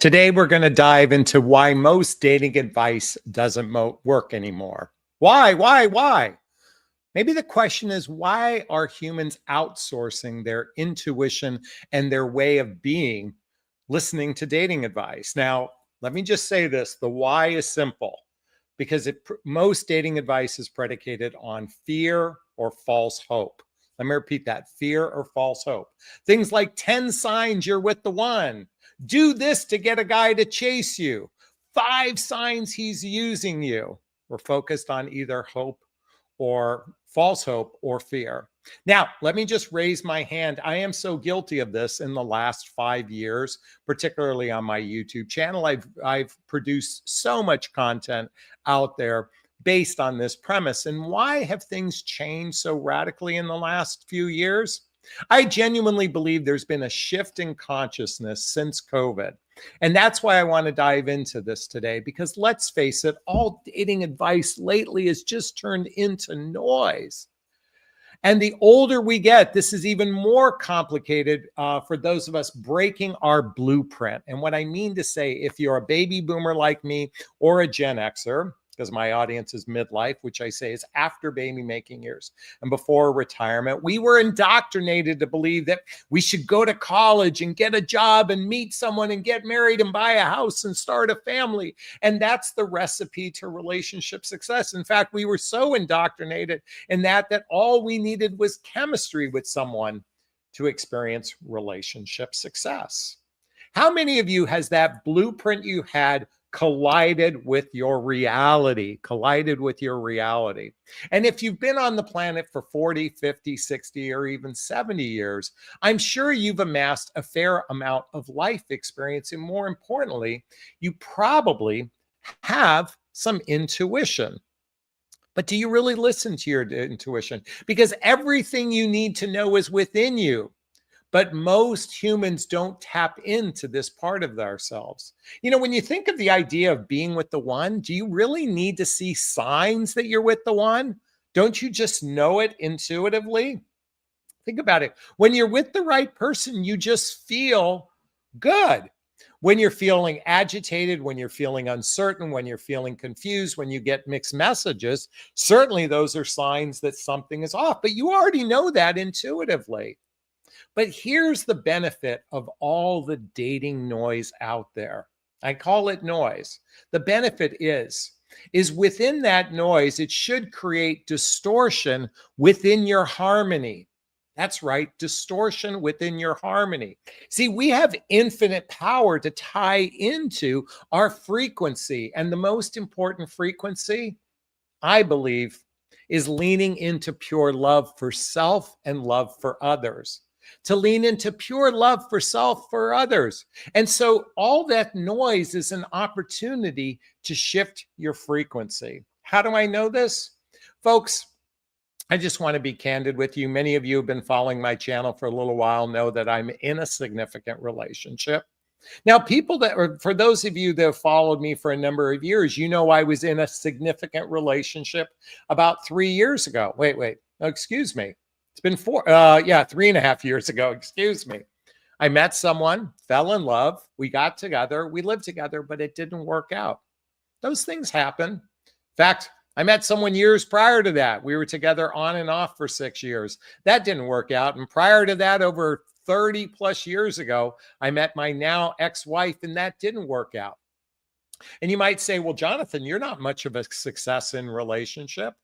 Today, we're going to dive into why most dating advice doesn't work anymore. Why? Maybe the question is, why are humans outsourcing their intuition and their way of being, listening to dating advice? Now, let me just say this. The why is simple because most dating advice is predicated on fear or false hope. Let me repeat that: fear or false hope. Things like 10 signs you're with the one. Do this to get a guy to chase you. 5 signs he's using you. We're focused on either hope or false hope or fear. Now, let me just raise my hand. I am so guilty of this in the last 5 years, particularly on my YouTube channel. I've produced so much content out there based on this premise. And why have things changed so radically in the last few years? I genuinely believe there's been a shift in consciousness since COVID. And that's why I want to dive into this today, because let's face it, all dating advice lately has just turned into noise. And the older we get, this is even more complicated for those of us breaking our blueprint. And what I mean to say, if you're a baby boomer like me or a Gen Xer, because my audience is midlife, which I say is after baby making years and before retirement, we were indoctrinated to believe that we should go to college and get a job and meet someone and get married and buy a house and start a family. And that's the recipe to relationship success. In fact, we were so indoctrinated in that all we needed was chemistry with someone to experience relationship success. How many of you has that blueprint you had collided with your reality? And if you've been on the planet for 40, 50, 60, or even 70 years, I'm sure you've amassed a fair amount of life experience. And more importantly, you probably have some intuition. But do you really listen to your intuition? Because everything you need to know is within you. But most humans don't tap into this part of ourselves. You know, when you think of the idea of being with the one, do you really need to see signs that you're with the one? Don't you just know it intuitively? Think about it. When you're with the right person, you just feel good. When you're feeling agitated, when you're feeling uncertain, when you're feeling confused, when you get mixed messages, certainly those are signs that something is off. But you already know that intuitively. But here's the benefit of all the dating noise out there. I call it noise. The benefit is within that noise, it should create distortion within your harmony. That's right, distortion within your harmony. See, we have infinite power to tie into our frequency. And the most important frequency, I believe, is leaning into pure love for self and love for others. To lean into pure love for self, for others. And so all that noise is an opportunity to shift your frequency. How do I know this? Folks, I just want to be candid with you. Many of you have been following my channel for a little while know that I'm in a significant relationship. Now, for those of you that have followed me for a number of years, you know I was in a significant relationship about 3 years ago. Wait, no, excuse me. It's been 3.5 years ago. Excuse me. I met someone, fell in love. We got together. We lived together, but it didn't work out. Those things happen. In fact, I met someone years prior to that. We were together on and off for 6 years. That didn't work out. And prior to that, over 30 plus years ago, I met my now ex-wife, and that didn't work out. And you might say, well, Jonathan, you're not much of a success in relationship.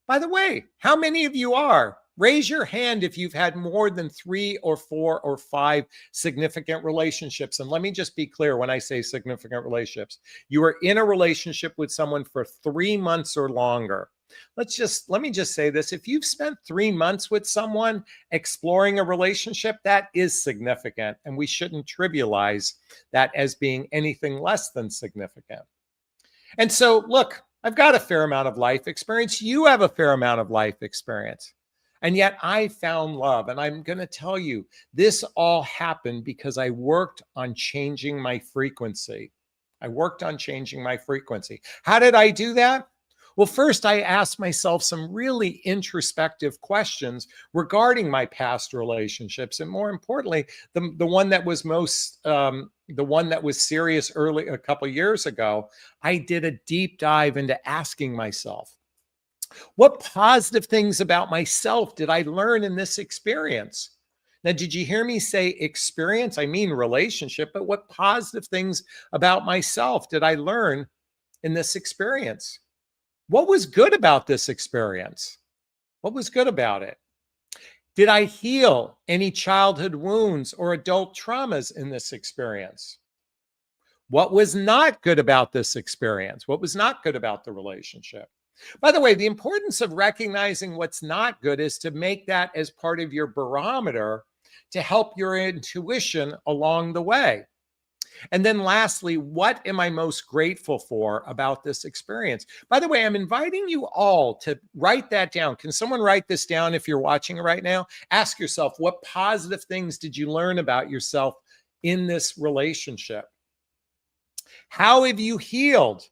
By the way, how many of you are? Raise your hand if you've had more than 3 or 4 or 5 significant relationships. And let me just be clear when I say significant relationships. You are in a relationship with someone for 3 months or longer. Let me just say this. If you've spent 3 months with someone exploring a relationship, that is significant. And we shouldn't trivialize that as being anything less than significant. And so, look, I've got a fair amount of life experience. You have a fair amount of life experience. And yet I found love. And I'm going to tell you, this all happened because I worked on changing my frequency. How did I do that? Well, first, I asked myself some really introspective questions regarding my past relationships. And more importantly, the one that was the one that was serious early a couple years ago, I did a deep dive into asking myself, what positive things about myself did I learn in this experience? Now, did you hear me say experience? I mean relationship, but what positive things about myself did I learn in this experience? What was good about this experience? What was good about it? Did I heal any childhood wounds or adult traumas in this experience? What was not good about this experience? What was not good about the relationship? By the way, the importance of recognizing what's not good is to make that as part of your barometer to help your intuition along the way. And then lastly, what am I most grateful for about this experience? By the way, I'm inviting you all to write that down. Can someone write this down if you're watching it right now? Ask yourself, what positive things did you learn about yourself in this relationship? How have you healed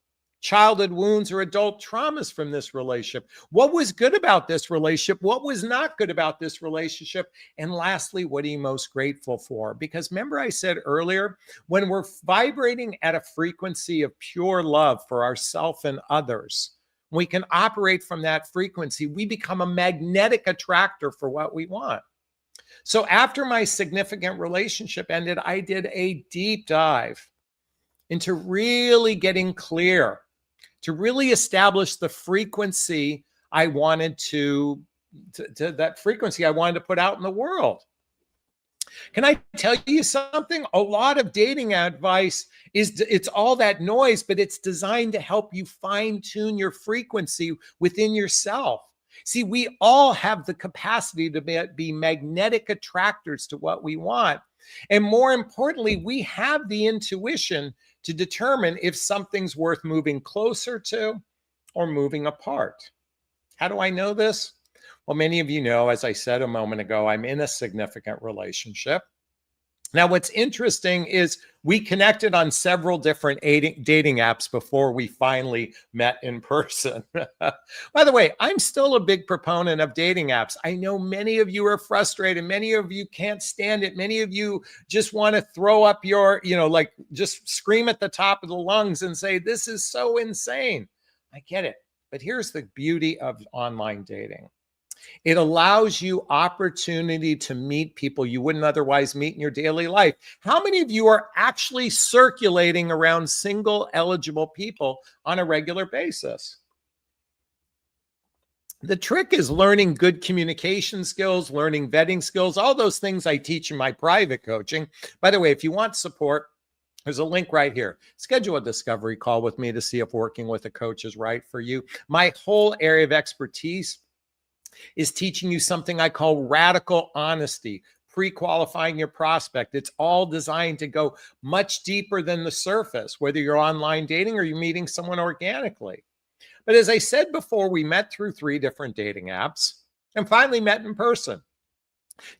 childhood wounds or adult traumas from this relationship? What was good about this relationship? What was not good about this relationship? And lastly, what are you most grateful for? Because remember I said earlier, when we're vibrating at a frequency of pure love for ourselves and others, we can operate from that frequency. We become a magnetic attractor for what we want. So after my significant relationship ended, I did a deep dive into really getting clear, to really establish the frequency I wanted to that frequency I wanted to put out in the world. Can I tell you something? A lot of dating advice it's all that noise, but it's designed to help you fine tune your frequency within yourself. See, we all have the capacity to be magnetic attractors to what we want. And more importantly, we have the intuition to determine if something's worth moving closer to or moving apart. How do I know this? Well, many of you know, as I said a moment ago, I'm in a significant relationship. Now, what's interesting is we connected on several different dating apps before we finally met in person. By the way, I'm still a big proponent of dating apps. I know many of you are frustrated. Many of you can't stand it. Many of you just want to throw up your, like just scream at the top of the lungs and say, this is so insane. I get it. But here's the beauty of online dating. It allows you opportunity to meet people you wouldn't otherwise meet in your daily life. How many of you are actually circulating around single eligible people on a regular basis? The trick is learning good communication skills, learning vetting skills, all those things I teach in my private coaching. By the way, if you want support, there's a link right here. Schedule a discovery call with me to see if working with a coach is right for you. My whole area of expertise is teaching you something I call radical honesty, pre-qualifying your prospect. It's all designed to go much deeper than the surface, whether you're online dating or you're meeting someone organically. But as I said before, we met through 3 different dating apps and finally met in person.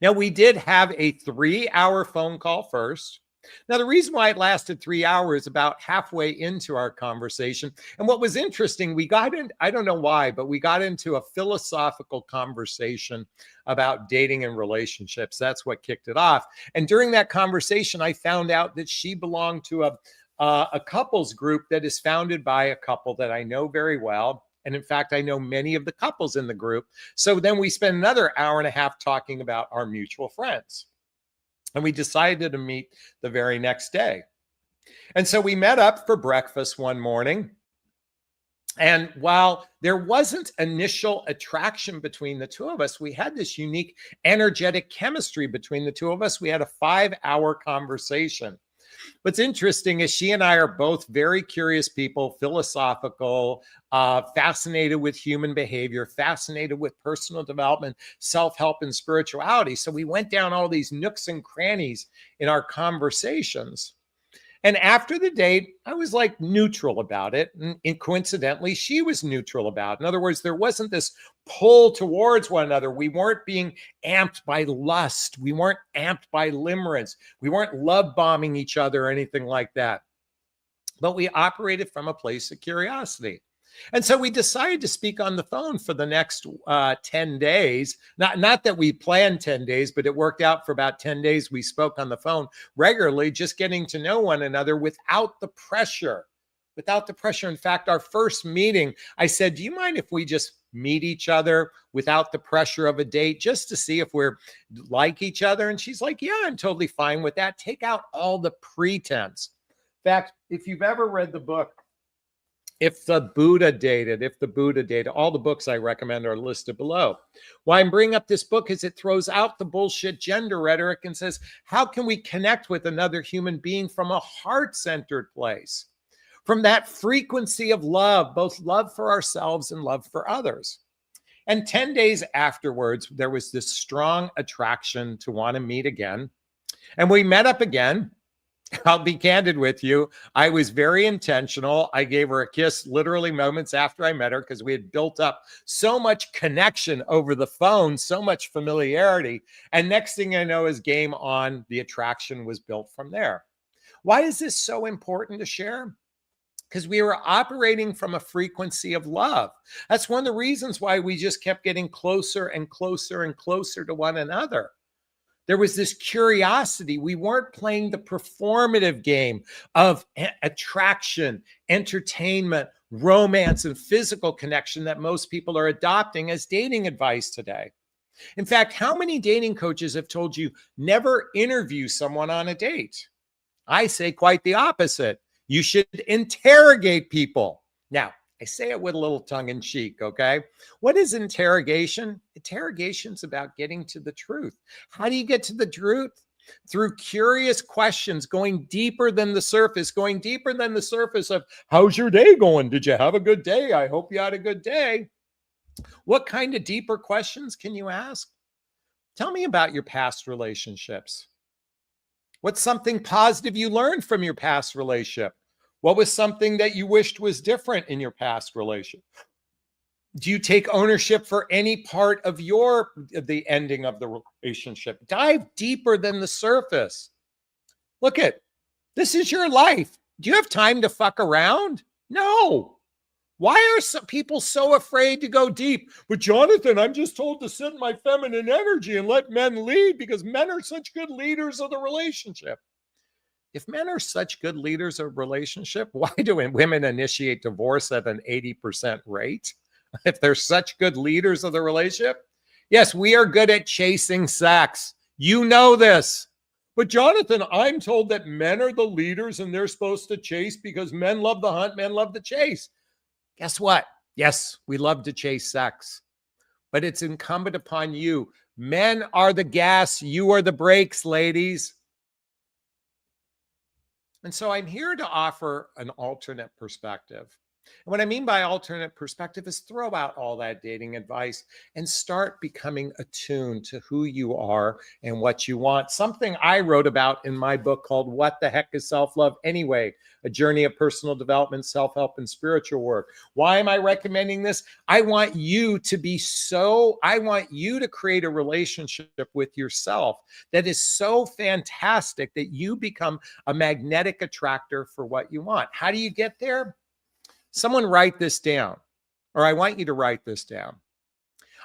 Now, we did have a 3-hour phone call first. Now, the reason why it lasted 3 hours, about halfway into our conversation, and what was interesting, we got in, I don't know why, but we got into a philosophical conversation about dating and relationships. That's what kicked it off. And during that conversation, I found out that she belonged to a couples group that is founded by a couple that I know very well. And in fact, I know many of the couples in the group. So then we spent another hour and a half talking about our mutual friends. And we decided to meet the very next day. And so we met up for breakfast one morning. And while there wasn't initial attraction between the two of us, we had this unique energetic chemistry between the two of us. We had a 5-hour conversation. What's interesting is she and I are both very curious people, philosophical, fascinated with human behavior, fascinated with personal development, self-help, and spirituality. So we went down all these nooks and crannies in our conversations. And after the date, I was like neutral about it. And coincidentally, she was neutral about it. In other words, there wasn't this pull towards one another. We weren't being amped by lust. We weren't amped by limerence. We weren't love bombing each other or anything like that. But we operated from a place of curiosity. And so we decided to speak on the phone for the next 10 days. Not that we planned 10 days, but it worked out for about 10 days. We spoke on the phone regularly, just getting to know one another without the pressure. Without the pressure. In fact, our first meeting, I said, do you mind if we just meet each other without the pressure of a date, just to see if we're like each other? And she's like, yeah, I'm totally fine with that. Take out all the pretense. In fact, if you've ever read the book, If the Buddha Dated, all the books I recommend are listed below. Why I'm bringing up this book is it throws out the bullshit gender rhetoric and says, how can we connect with another human being from a heart-centered place? From that frequency of love, both love for ourselves and love for others. And 10 days afterwards, there was this strong attraction to want to meet again. And we met up again. I'll be candid with you. I was very intentional. I gave her a kiss literally moments after I met her because we had built up so much connection over the phone, so much familiarity. And next thing I know is game on. The attraction was built from there. Why is this so important to share? Because we were operating from a frequency of love. That's one of the reasons why we just kept getting closer and closer and closer to one another. There was this curiosity. We weren't playing the performative game of attraction, entertainment, romance, and physical connection that most people are adopting as dating advice today. In fact, how many dating coaches have told you never interview someone on a date? I say quite the opposite. You should interrogate people. Now, I say it with a little tongue in cheek, okay? What is interrogation? Interrogation's about getting to the truth. How do you get to the truth? Through curious questions, going deeper than the surface of, how's your day going? Did you have a good day? I hope you had a good day. What kind of deeper questions can you ask? Tell me about your past relationships. What's something positive you learned from your past relationship? What was something that you wished was different in your past relationship? Do you take ownership for any part of the ending of the relationship? Dive deeper than the surface. Look at, this is your life. Do you have time to fuck around? No. Why are some people so afraid to go deep? But Jonathan, I'm just told to sit in my feminine energy and let men lead because men are such good leaders of the relationship. If men are such good leaders of relationship, why do women initiate divorce at an 80% rate? If they're such good leaders of the relationship? Yes, we are good at chasing sex. You know this. But Jonathan, I'm told that men are the leaders and they're supposed to chase because men love the hunt, men love the chase. Guess what? Yes, we love to chase sex, but it's incumbent upon you. Men are the gas, you are the brakes, ladies. And so I'm here to offer an alternate perspective. And what I mean by alternate perspective is throw out all that dating advice and start becoming attuned to who you are and what you want. Something I wrote about in my book called What the Heck is Self-Love Anyway? A Journey of Personal Development, Self-Help, and Spiritual Work. Why am I recommending this? I want you to create a relationship with yourself that is so fantastic that you become a magnetic attractor for what you want. How do you get there? Someone write this down, or I want you to write this down.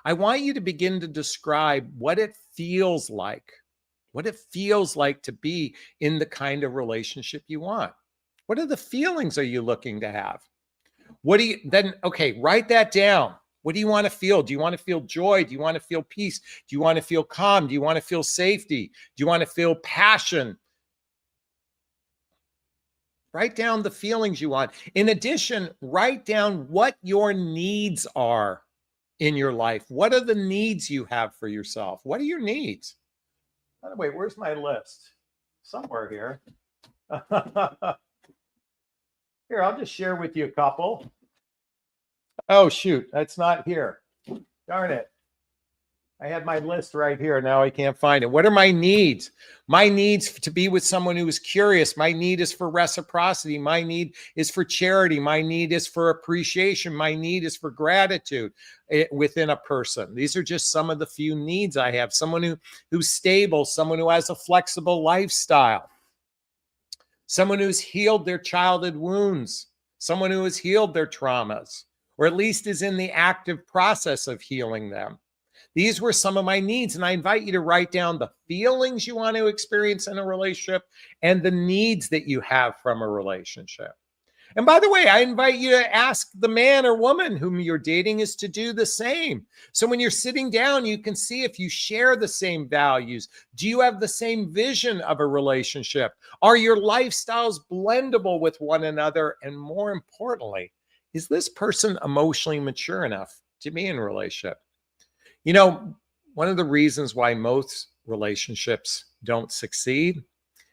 I want you to begin to describe what it feels like to be in the kind of relationship you want. What are the feelings are you looking to have? Write that down. What do you want to feel? Do you want to feel joy? Do you want to feel peace? Do you want to feel calm? Do you want to feel safety? Do you want to feel passion? Write down the feelings you want. In addition, write down what your needs are in your life. What are the needs you have for yourself? What are your needs? By the way, where's my list? Somewhere here. Here, I'll just share with you a couple. Oh, shoot, that's not here. Darn it. I had my list right here. Now I can't find it. What are my needs? My needs to be with someone who is curious. My need is for reciprocity. My need is for charity. My need is for appreciation. My need is for gratitude within a person. These are just some of the few needs I have. Someone who's stable, someone who has a flexible lifestyle, someone who's healed their childhood wounds, someone who has healed their traumas. or at least is in the active process of healing them. These were some of my needs, and I invite you to write down the feelings you want to experience in a relationship and the needs that you have from a relationship. And by the way, I invite you to ask the man or woman whom you're dating is to do the same. So when you're sitting down, you can see if you share the same values. Do you have the same vision of a relationship? Are your lifestyles blendable with one another? And more importantly, is this person emotionally mature enough to be in a relationship? You know, one of the reasons why most relationships don't succeed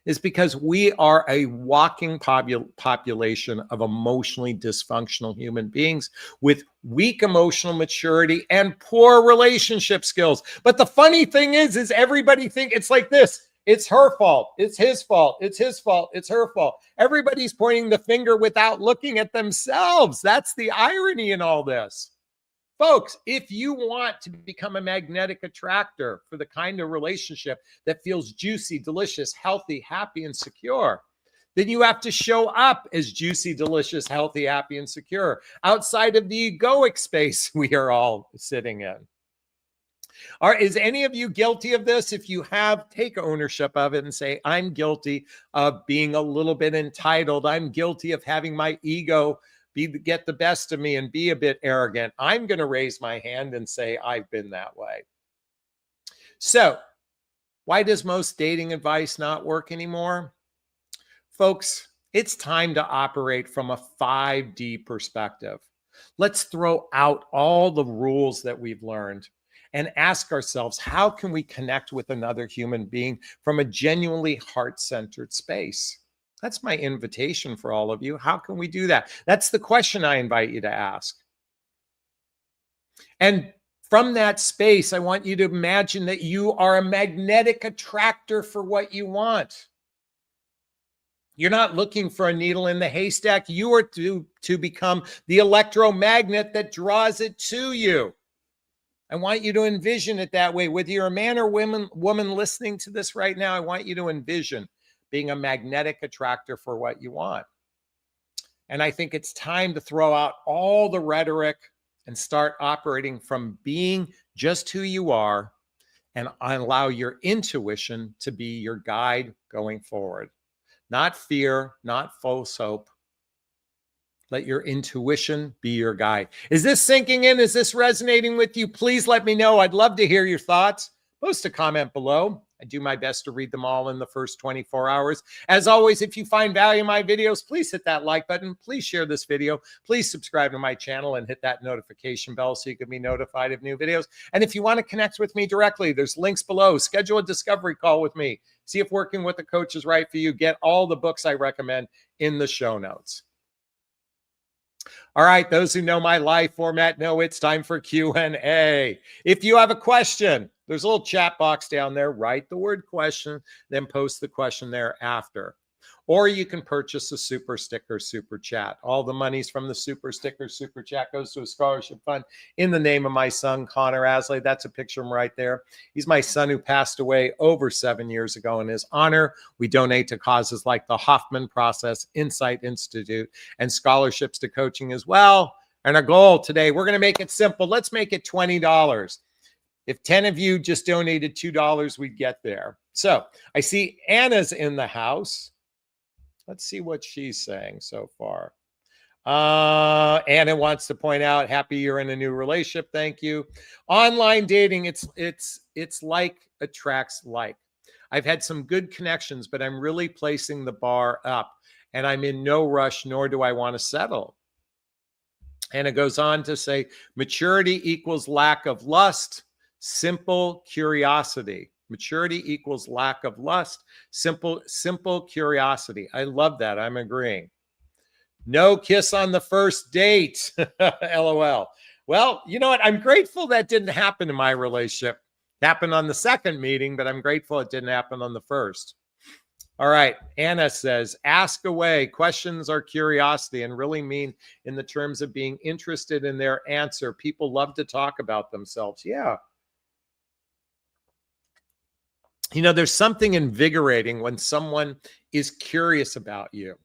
is because we are a walking population of emotionally dysfunctional human beings with weak emotional maturity and poor relationship skills. But the funny thing is everybody think it's like this. It's her fault. It's his fault. It's his fault. It's her fault. Everybody's pointing the finger without looking at themselves. That's the irony in all this. Folks, if you want to become a magnetic attractor for the kind of relationship that feels juicy, delicious, healthy, happy, and secure, then you have to show up as juicy, delicious, healthy, happy, and secure outside of the egoic space we are all sitting in. Is any of you guilty of this? If you have, take ownership of it and say, I'm guilty of being a little bit entitled. I'm guilty of having my ego get the best of me and be a bit arrogant. I'm going to raise my hand and say I've been that way. So why does most dating advice not work anymore? Folks, it's time to operate from a 5D perspective. Let's throw out all the rules that we've learned and ask ourselves, how can we connect with another human being from a genuinely heart-centered space? That's my invitation for all of you. How can we do that? That's the question I invite you to ask. And from that space, I want you to imagine that you are a magnetic attractor for what you want. You're not looking for a needle in the haystack. You are to become the electromagnet that draws it to you. I want you to envision it that way. Whether you're a man or woman listening to this right now, I want you to envision being a magnetic attractor for what you want. And I think it's time to throw out all the rhetoric and start operating from being just who you are and allow your intuition to be your guide going forward. Not fear, not false hope. Let your intuition be your guide. Is this sinking in? Is this resonating with you? Please let me know. I'd love to hear your thoughts. Post a comment below. I do my best to read them all in the first 24 hours. As always, if you find value in my videos, please hit that like button. Please share this video. Please subscribe to my channel and hit that notification bell so you can be notified of new videos. And if you want to connect with me directly, there's links below. Schedule a discovery call with me. See if working with a coach is right for you. Get all the books I recommend in the show notes. All right, those who know my live format know it's time for Q&A. If you have a question, there's a little chat box down there. Write the word question, then post the question there after. Or you can purchase a super sticker, super chat. All the monies from the super sticker, super chat goes to a scholarship fund in the name of my son, Connor Asley. That's a picture of him right there. He's my son who passed away over 7 years ago. In his honor, we donate to causes like the Hoffman Process, Insight Institute, and scholarships to coaching as well. And our goal today, we're going to make it simple. Let's make it $20. If 10 of you just donated $2, we'd get there. So I see Anna's in the house. Let's see what she's saying so far. Anna wants to point out, happy you're in a new relationship. Thank you. Online dating, it's like attracts like. I've had some good connections, but I'm really placing the bar up and I'm in no rush, nor do I want to settle. And it goes on to say, maturity equals lack of lust, simple curiosity. Maturity equals lack of lust, simple curiosity. I love that. I'm agreeing. No kiss on the first date. LOL. Well, you know what? I'm grateful that didn't happen in my relationship. It happened on the second meeting, but I'm grateful it didn't happen on the first. All right. Anna says, ask away. Questions are curiosity and really mean in the terms of being interested in their answer. People love to talk about themselves. Yeah. You know, there's something invigorating when someone is curious about you,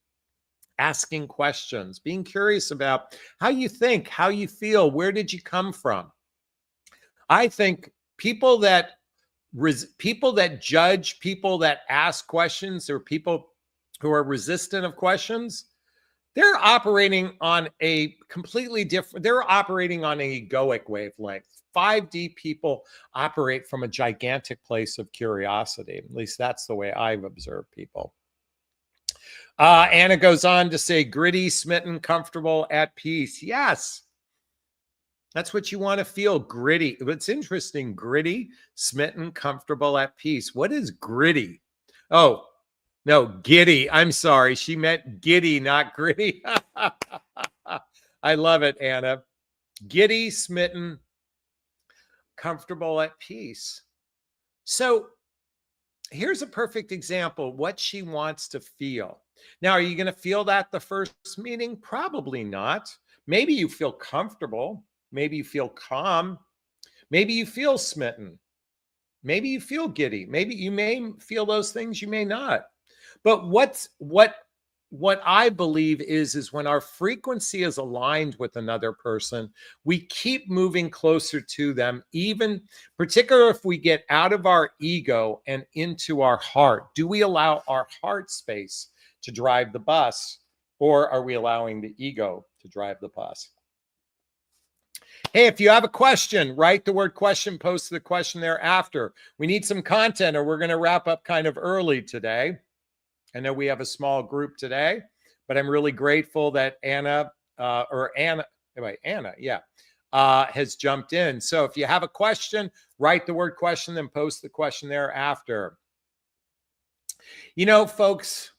asking questions, being curious about how you think, how you feel, where did you come from? I think people that judge, people that ask questions, or people who are resistant of questions, they're operating on a completely different, they're operating on an egoic wavelength. 5D people operate from a gigantic place of curiosity. At least that's the way I've observed people. Anna goes on to say, gritty, smitten, comfortable, at peace. Yes, that's what you want to feel, gritty. It's interesting, gritty, smitten, comfortable, at peace. What is gritty? Oh, no, giddy. I'm sorry. She meant giddy, not gritty. I love it, Anna. Giddy, smitten, comfortable, at peace. So here's a perfect example of what she wants to feel. Now, are you going to feel that the first meeting? Probably not. Maybe you feel comfortable. Maybe you feel calm. Maybe you feel smitten. Maybe you feel giddy. Maybe you may feel those things, you may not. But what I believe is when our frequency is aligned with another person, we keep moving closer to them, even particularly if we get out of our ego and into our heart. Do we allow our heart space to drive the bus, or are we allowing the ego to drive the bus? Hey, if you have a question, write the word question, post the question thereafter. We need some content, or we're going to wrap up kind of early today. I know we have a small group today, but I'm really grateful that Anna, has jumped in. So if you have a question, write the word question, then post the question thereafter. You know, folks,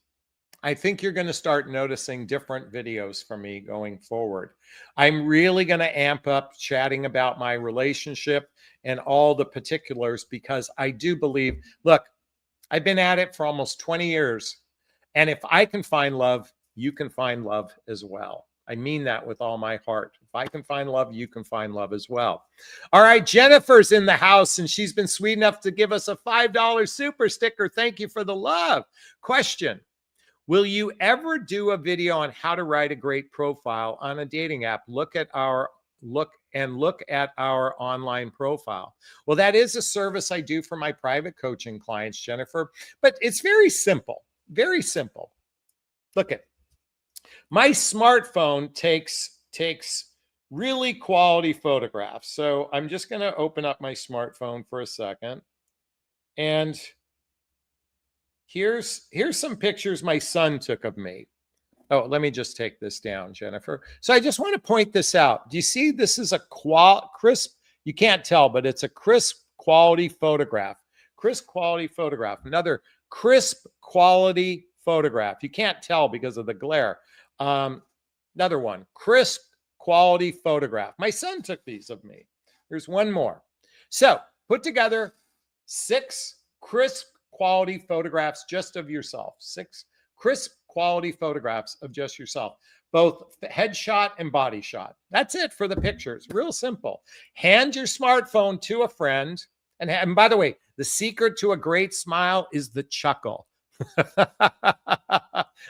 I think you're going to start noticing different videos from me going forward. I'm really going to amp up chatting about my relationship and all the particulars, because I do believe, look, I've been at it for almost 20 years. And if I can find love, you can find love as well. I mean that with all my heart. If I can find love, you can find love as well. All right, Jennifer's in the house, and she's been sweet enough to give us a $5 super sticker. Thank you for the love. Question: will you ever do a video on how to write a great profile on a dating app? Look at our online profile. Well, that is a service I do for my private coaching clients, Jennifer, but it's very simple. Very simple. Look at my smartphone takes really quality photographs. So I'm just going to open up my smartphone for a second. And here's some pictures my son took of me. Oh, let me just take this down, Jennifer. So I just want to point this out. Do you see this is a crisp, you can't tell, but it's a crisp quality photograph. Crisp quality photograph. Another crisp quality photograph. You can't tell because of the glare. Another one, crisp quality photograph. My son took these of me. There's one more. So put together 6 crisp quality photographs just of yourself. 6 crisp quality photographs of just yourself, both headshot and body shot. That's it for the pictures. Real simple. Hand your smartphone to a friend. And by the way, the secret to a great smile is the chuckle.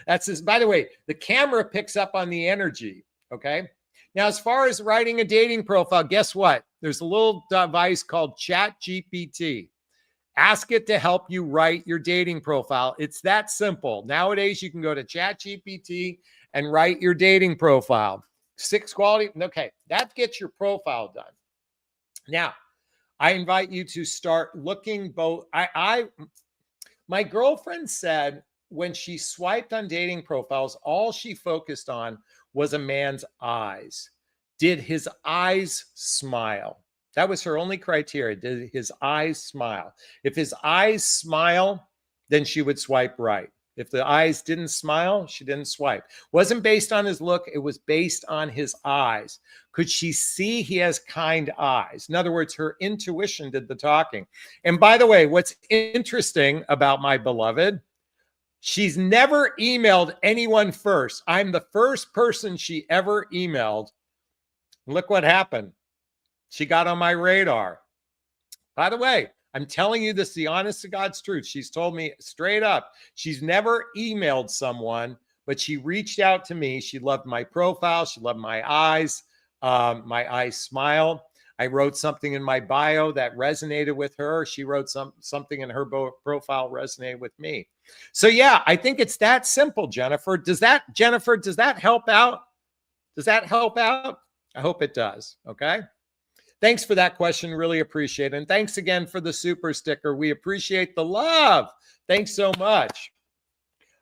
That's this. By the way, the camera picks up on the energy. Okay. Now, as far as writing a dating profile, guess what? There's a little device called ChatGPT. Ask it to help you write your dating profile. It's that simple. Nowadays, you can go to ChatGPT and write your dating profile. 6 quality. Okay. That gets your profile done. Now, I invite you to start looking both. My girlfriend said when she swiped on dating profiles, all she focused on was a man's eyes. Did his eyes smile? That was her only criteria. Did his eyes smile? If his eyes smile, then she would swipe right. If the eyes didn't smile, she didn't swipe. Wasn't based on his look. It was based on his eyes. Could she see he has kind eyes? In other words, her intuition did the talking. And by the way, what's interesting about my beloved, she's never emailed anyone first. I'm the first person she ever emailed. Look what happened. She got on my radar. By the way, I'm telling you this, the honest to God's truth. She's told me straight up, she's never emailed someone but she reached out to me. She loved my profile. She loved my eyes smile. I wrote something in my bio that resonated with her. She wrote something in her profile resonated with me. So yeah, I think it's that simple, Jennifer. Does that help out? Does that help out? I hope it does. Okay. Thanks for that question. Really appreciate it. And thanks again for the super sticker. We appreciate the love. Thanks so much.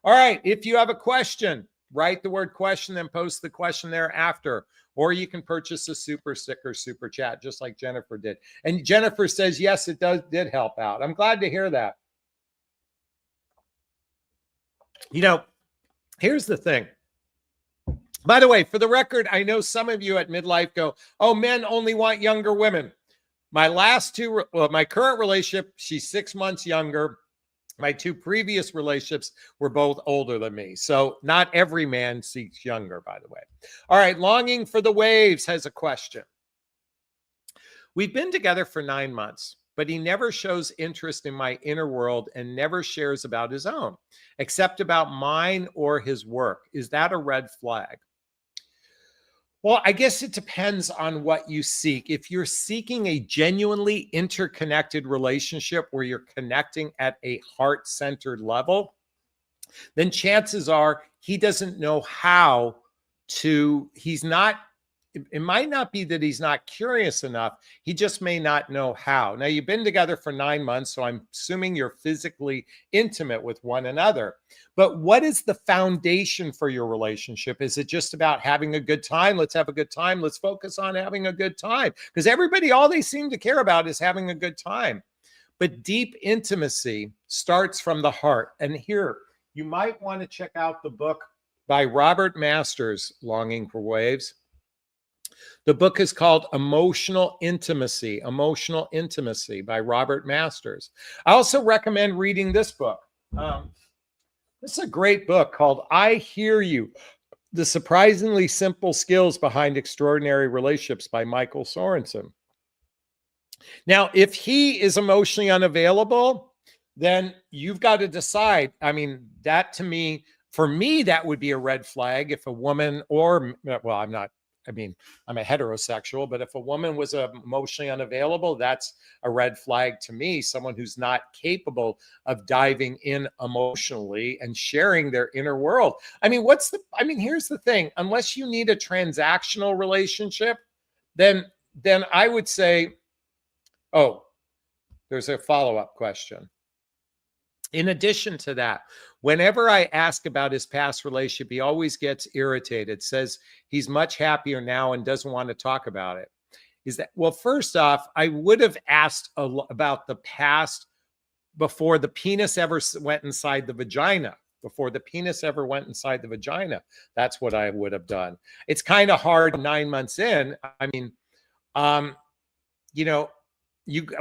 All right. If you have a question, write the word question and post the question there after. Or you can purchase a super sticker, super chat, just like Jennifer did. And Jennifer says, yes, it did help out. I'm glad to hear that. You know, here's the thing. By the way, for the record, I know some of you at Midlife go, oh, men only want younger women. My my current relationship, she's 6 months younger. My 2 previous relationships were both older than me. So not every man seeks younger, by the way. All right. Longing for the Waves has a question. We've been together for 9 months, but he never shows interest in my inner world and never shares about his own, except about mine or his work. Is that a red flag? Well, I guess it depends on what you seek. If you're seeking a genuinely interconnected relationship where you're connecting at a heart-centered level, then chances are he doesn't know how to, it might not be that he's not curious enough. He just may not know how. Now, you've been together for 9 months, so I'm assuming you're physically intimate with one another. But what is the foundation for your relationship? Is it just about having a good time? Let's have a good time. Let's focus on having a good time. Because everybody, all they seem to care about is having a good time. But deep intimacy starts from the heart. And here, you might want to check out the book by Robert Masters, Longing for Waves. The book is called Emotional Intimacy by Robert Masters. I also recommend reading this book. This is a great book called I Hear You, The Surprisingly Simple Skills Behind Extraordinary Relationships by Michael Sorensen. Now, if he is emotionally unavailable, then you've got to decide. I mean, that to me, for me, that would be a red flag if a woman I'm a heterosexual, but if a woman was emotionally unavailable, that's a red flag to me. Someone who's not capable of diving in emotionally and sharing their inner world. I mean, here's the thing. Unless you need a transactional relationship, then I would say, oh, there's a follow-up question. In addition to that, whenever I ask about his past relationship, he always gets irritated, says he's much happier now and doesn't want to talk about it. Well, first off, I would have asked about the past before the penis ever went inside the vagina. Before the penis ever went inside the vagina. That's what I would have done. It's kind of hard 9 months in. I mean,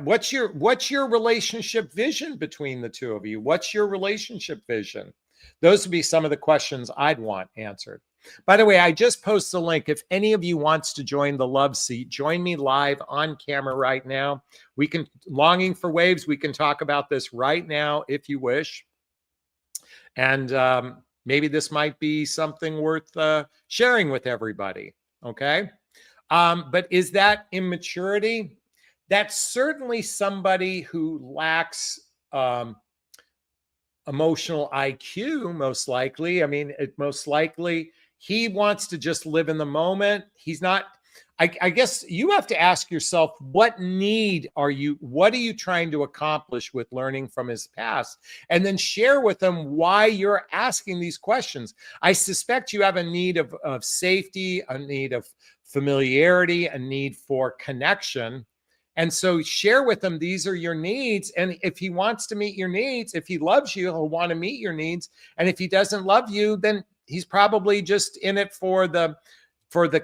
what's your relationship vision between the two of you? What's your relationship vision? Those would be some of the questions I'd want answered. By the way, I just posted a link. If any of you wants to join the Love Seat, join me live on camera right now. Longing for Waves, we can talk about this right now if you wish. And maybe this might be something worth sharing with everybody. Okay. But is that immaturity? That's certainly somebody who lacks emotional IQ, most likely. I mean, most likely he wants to just live in the moment. He's not, I guess you have to ask yourself, what are you trying to accomplish with learning from his past? And then share with him why you're asking these questions. I suspect you have a need of safety, a need of familiarity, a need for connection. And so share with him, these are your needs. And if he wants to meet your needs, if he loves you, he'll want to meet your needs. And if he doesn't love you, then he's probably just in it for the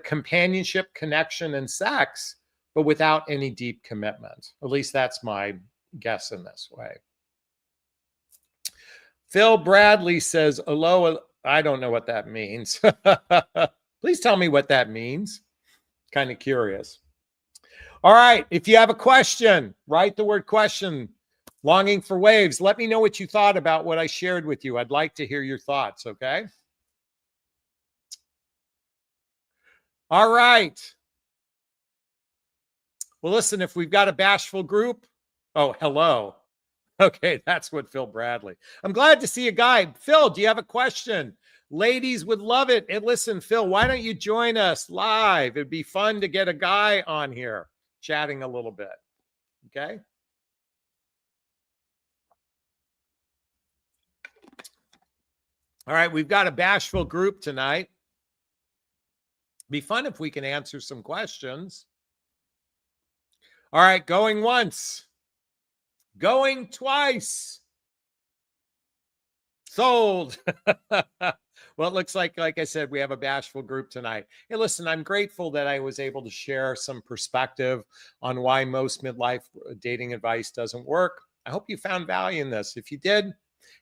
companionship, connection, and sex, but without any deep commitment. At least that's my guess in this way. Phil Bradley says, hello. I don't know what that means. Please tell me what that means. Kind of curious. All right. If you have a question, write the word question, Longing for Waves. Let me know what you thought about what I shared with you. I'd like to hear your thoughts. Okay. All right. Well, listen, if we've got a bashful group, oh, hello. Okay, that's what Phil Bradley. I'm glad to see a guy. Phil, do you have a question? Ladies would love it. And listen, Phil, why don't you join us live? It'd be fun to get a guy on here chatting a little bit. Okay. All right, we've got a bashful group tonight. Be fun if we can answer some questions. All right, going once, going twice. Sold. Well, it looks like I said, we have a bashful group tonight. Hey, listen, I'm grateful that I was able to share some perspective on why most midlife dating advice doesn't work. I hope you found value in this. If you did,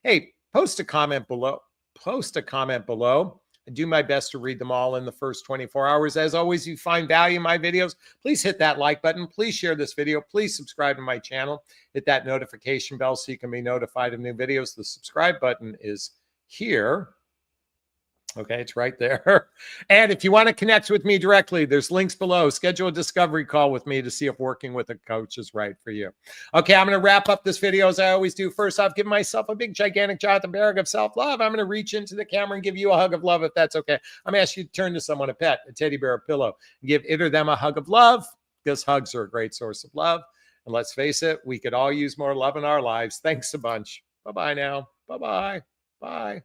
hey, post a comment below. Post a comment below. I do my best to read them all in the first 24 hours. As always, if you find value in my videos, please hit that like button. Please share this video. Please subscribe to my channel. Hit that notification bell so you can be notified of new videos. The subscribe button is here. Okay, it's right there. And if you want to connect with me directly, there's links below. Schedule a discovery call with me to see if working with a coach is right for you. Okay, I'm going to wrap up this video as I always do. First off, give myself a big, gigantic Jonathan Barrick of self-love. I'm going to reach into the camera and give you a hug of love if that's okay. I'm going to ask you to turn to someone, a pet, a teddy bear, a pillow, and give it or them a hug of love, because hugs are a great source of love. And let's face it, we could all use more love in our lives. Thanks a bunch. Bye-bye now. Bye-bye. Bye.